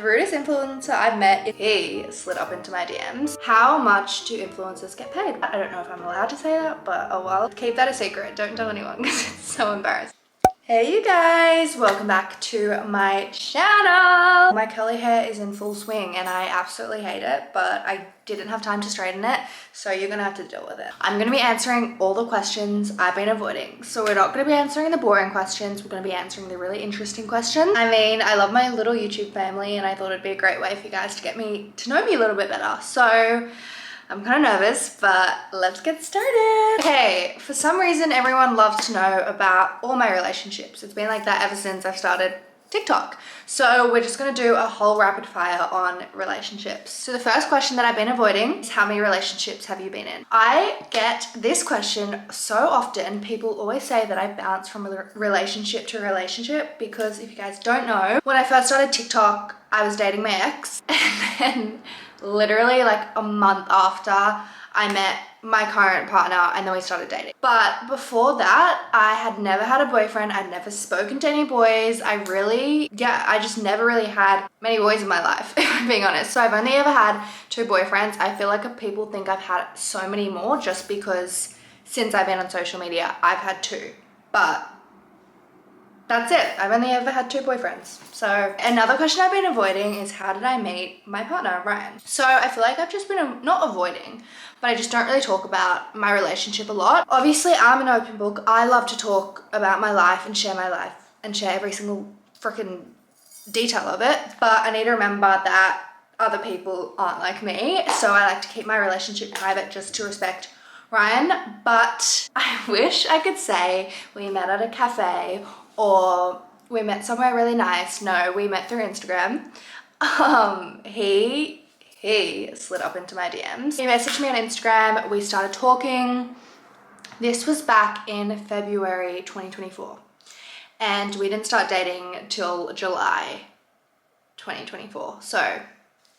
The rudest influencer I've met, he slid up into my DMs. How much do influencers get paid? I don't know if I'm allowed to say that, but oh well. Keep that a secret. Don't tell anyone because it's so embarrassing. Hey you guys, welcome back to my channel. My curly hair is in full swing and I absolutely hate it, but I didn't have time to straighten it, so you're gonna have to deal with it. I'm gonna be answering all the questions I've been avoiding. So we're not gonna be answering the boring questions, we're gonna be answering the really interesting questions. I mean, I love my little YouTube family and I thought it'd be a great way for you guys to get to know me a little bit better. So I'm kind of nervous, but let's get started. Okay, for some reason, everyone loves to know about all my relationships. It's been like that ever since I've started TikTok. So we're just gonna do a whole rapid fire on relationships. So the first question that I've been avoiding is how many relationships have you been in? I get this question so often. People always say that I bounce from relationship to relationship because if you guys don't know, when I first started TikTok, I was dating my ex and then literally like a month after I met my current partner and then we started dating. But before that, I had never had a boyfriend. I'd never spoken to any boys. I just never really had many boys in my life, if I'm being honest. So I've only ever had 2 boyfriends. I feel like people think I've had so many more just because since I've been on social media, I've had 2. But that's it. I've only ever had 2 boyfriends. So another question I've been avoiding is how did I meet my partner, Ryan? So I feel like I've just been not avoiding, but I just don't really talk about my relationship a lot. Obviously, I'm an open book. I love to talk about my life and share every single freaking detail of it. But I need to remember that other people aren't like me. So I like to keep my relationship private just to respect Ryan. But I wish I could say we met at a cafe or we met somewhere really nice. No, we met through Instagram. He slid up into my DMs. He messaged me on Instagram. We started talking. This was back in February 2024. And we didn't start dating till July 2024. So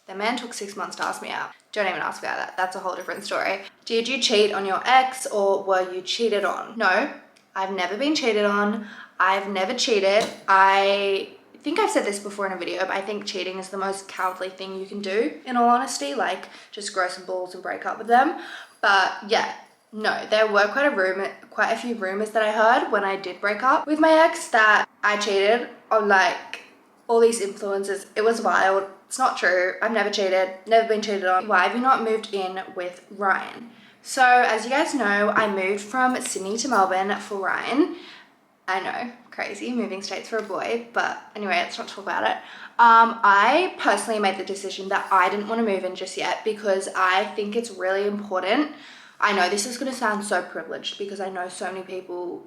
the man took 6 months to ask me out. Don't even ask about that. That's a whole different story. Did you cheat on your ex or were you cheated on? No, I've never been cheated on. I've never cheated. I think I've said this before in a video, but I think cheating is the most cowardly thing you can do, in all honesty. Like, just grow some balls and break up with them. But yeah, no, there were quite a few rumors that I heard when I did break up with my ex that I cheated on like all these influencers. It was wild. It's not true. I've never cheated, never been cheated on. Why have you not moved in with Ryan? So as you guys know, I moved from Sydney to Melbourne for Ryan. I know, crazy, moving states for a boy, but anyway, let's not talk about it. I personally made the decision that I didn't want to move in just yet because I think it's really important. I know this is going to sound so privileged because I know so many people,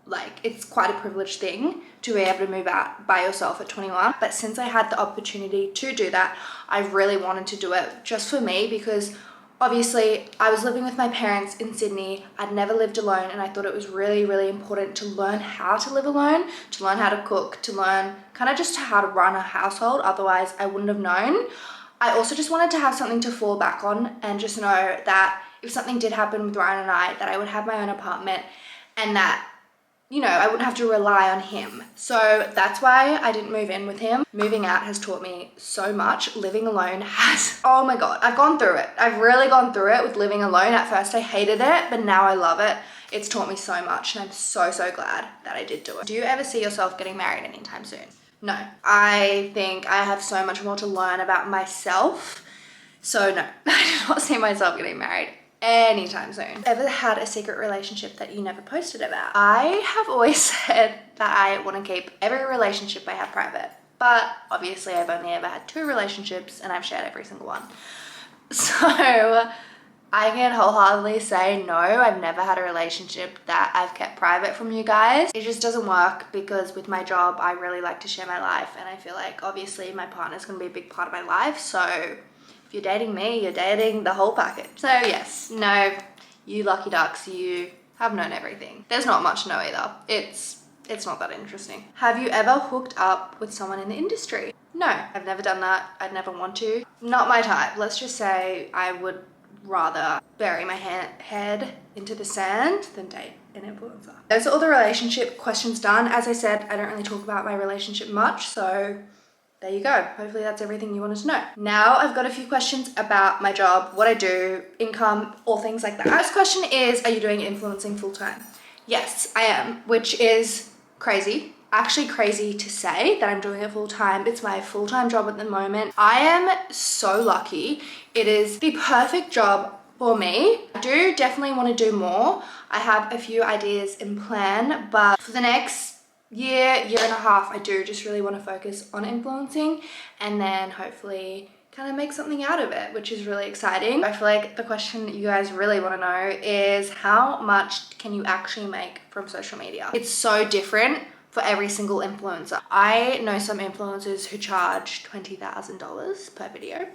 like, it's quite a privileged thing to be able to move out by yourself at 21. But since I had the opportunity to do that, I really wanted to do it just for me because obviously, I was living with my parents in Sydney. I'd never lived alone and I thought it was really, really important to learn how to live alone, to learn how to cook, to learn kind of just how to run a household. Otherwise, I wouldn't have known. I also just wanted to have something to fall back on and just know that if something did happen with Ryan and I, that I would have my own apartment and that, you know, I wouldn't have to rely on him. So that's why I didn't move in with him. Moving out has taught me so much. Living alone has, oh my God, I've gone through it. I've really gone through it with living alone. At first I hated it, but now I love it. It's taught me so much and I'm so, so glad that I did do it. Do you ever see yourself getting married anytime soon? No. I think I have so much more to learn about myself. So no, I do not see myself getting married anytime soon. Ever had a secret relationship that you never posted about? I have always said that I want to keep every relationship I have private, but obviously I've only ever had 2 relationships and I've shared every single one. So I can wholeheartedly say no, I've never had a relationship that I've kept private from you guys. It just doesn't work because with my job, I really like to share my life and I feel like obviously my partner's going to be a big part of my life. So if you're dating me, you're dating the whole package. So yes, no, you lucky ducks, you have known everything. There's not much to know either. It's not that interesting. Have you ever hooked up with someone in the industry? No, I've never done that. I'd never want to. Not my type. Let's just say I would rather bury my head into the sand than date an influencer. Those are all the relationship questions done. As I said, I don't really talk about my relationship much, so there you go. Hopefully that's everything you wanted to know. Now I've got a few questions about my job, what I do, income, all things like that. First question is, are you doing influencing full time? Yes, I am, which is crazy. Actually crazy to say that I'm doing it full time. It's my full-time job at the moment. I am so lucky. It is the perfect job for me. I do definitely want to do more. I have a few ideas in plan, but for the next year and a half, I do just really want to focus on influencing and then hopefully kind of make something out of it, which is really exciting. I feel like the question you guys really want to know is how much can you actually make from social media? It's so different for every single influencer. I know some influencers who charge $20,000 per video.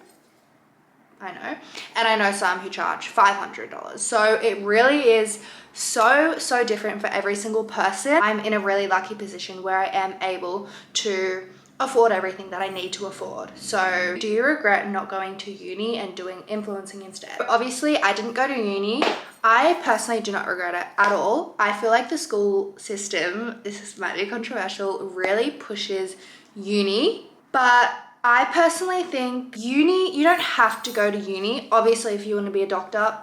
I know. And I know some who charge $500. So it really is so different for every single person. I'm in a really lucky position where I am able to afford everything that I need to afford. So do you regret not going to uni and doing influencing instead? Obviously, I didn't go to uni. I personally do not regret it at all. I feel like the school system, might be controversial, really pushes uni, but I personally think uni, you don't have to go to uni. Obviously, if you want to be a doctor,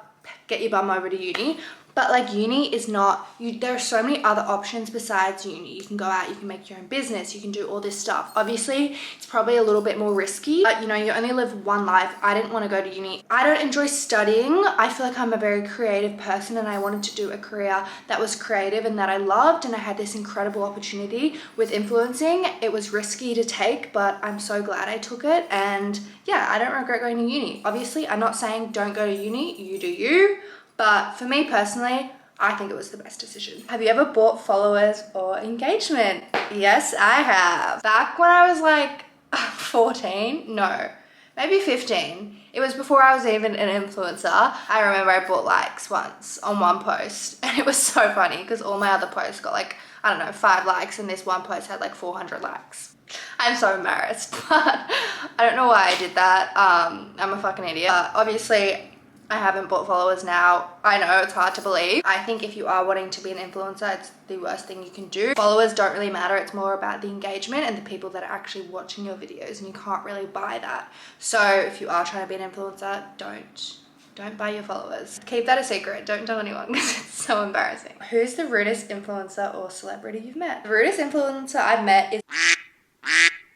get your bum over to uni. But like uni is not, there are so many other options besides uni. You can go out, you can make your own business, you can do all this stuff. Obviously, it's probably a little bit more risky, but you know, you only live one life. I didn't want to go to uni. I don't enjoy studying. I feel like I'm a very creative person and I wanted to do a career that was creative and that I loved, and I had this incredible opportunity with influencing. It was risky to take, but I'm so glad I took it, and yeah, I don't regret going to uni. Obviously, I'm not saying don't go to uni, you do you. But for me personally, I think it was the best decision. Have you ever bought followers or engagement? Yes, I have. Back when I was like 14, no, maybe 15. It was before I was even an influencer. I remember I bought likes once on one post, and it was so funny because all my other posts got like, I don't know, 5 likes, and this one post had like 400 likes. I'm so embarrassed, but I don't know why I did that. I'm a fucking idiot. Obviously, I haven't bought followers now. I know it's hard to believe. I think if you are wanting to be an influencer, it's the worst thing you can do. Followers don't really matter. It's more about the engagement and the people that are actually watching your videos, and you can't really buy that. So if you are trying to be an influencer, don't buy your followers. Keep that a secret. Don't tell anyone because it's so embarrassing. Who's the rudest influencer or celebrity you've met? The rudest influencer I've met is...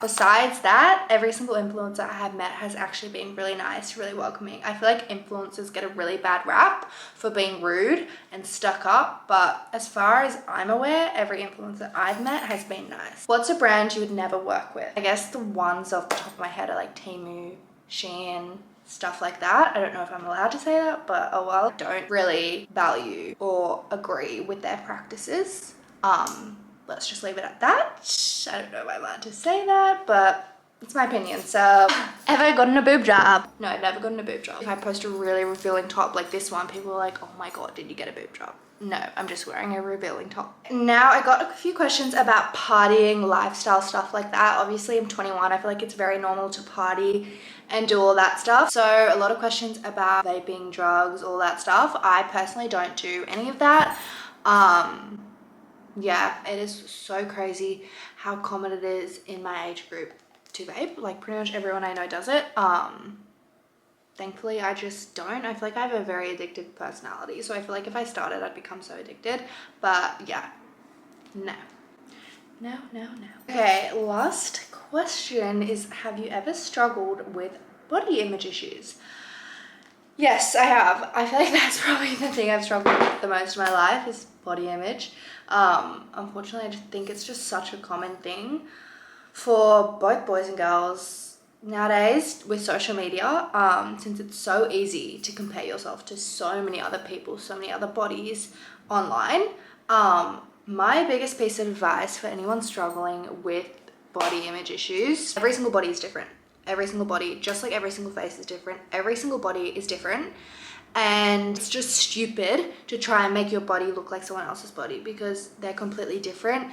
Besides that, every single influencer I have met has actually been really nice, really welcoming. I feel like influencers get a really bad rap for being rude and stuck up, but as far as I'm aware, every influencer I've met has been nice. What's a brand you would never work with? I guess the ones off the top of my head are like Temu, Shein, stuff like that. I don't know if I'm allowed to say that, but oh well. I don't really value or agree with their practices. Let's just leave it at that. I don't know if I'm allowed to say that, but it's my opinion. So, ever gotten a boob job? No, I've never gotten a boob job. If I post a really revealing top like this one, people are like, oh my god, did you get a boob job? No, I'm just wearing a revealing top. Now, I got a few questions about partying, lifestyle, stuff like that. Obviously, I'm 21. I feel like it's very normal to party and do all that stuff. So, a lot of questions about vaping, drugs, all that stuff. I personally don't do any of that. Yeah, it is so crazy how common it is in my age group to vape. Like pretty much everyone I know does it. Thankfully, I just don't. I feel like I have a very addictive personality. So I feel like if I started, I'd become so addicted. But yeah, no. Okay, last question is, have you ever struggled with body image issues? Yes, I have. I feel like that's probably the thing I've struggled with the most in my life is body image. Unfortunately, I just think it's just such a common thing for both boys and girls nowadays with social media, since it's so easy to compare yourself to so many other people, so many other bodies online. My biggest piece of advice for anyone struggling with body image issues, every single body is different. Every single body, just like every single face is different, every single body is different. And it's just stupid to try and make your body look like someone else's body because they're completely different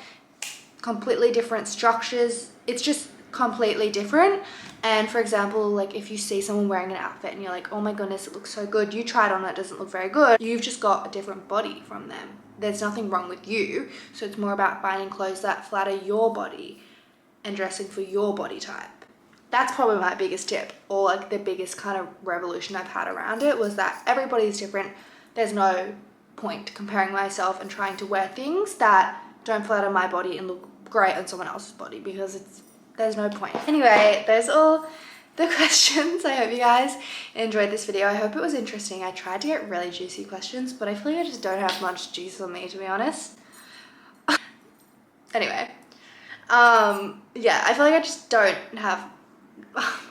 structures. It's just completely different. And for example, like if you see someone wearing an outfit and you're like, oh my goodness, it looks so good, you try it on, it doesn't look very good, you've just got a different body from them. There's nothing wrong with you. So it's more about finding clothes that flatter your body and dressing for your body type. that's probably my biggest tip, or like the biggest kind of revolution I've had around it, was that everybody's different. There's no point comparing myself and trying to wear things that don't flatter my body and look great on someone else's body, because there's no point. Anyway, those are all the questions. I hope you guys enjoyed this video. I hope it was interesting. I tried to get really juicy questions, but I feel like I just don't have much juice on me, to be honest. Anyway, yeah, I feel like I just don't have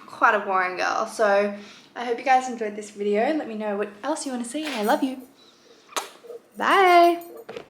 quite a boring girl. So I hope you guys enjoyed this video. Let me know what else you want to see, and I love you. Bye.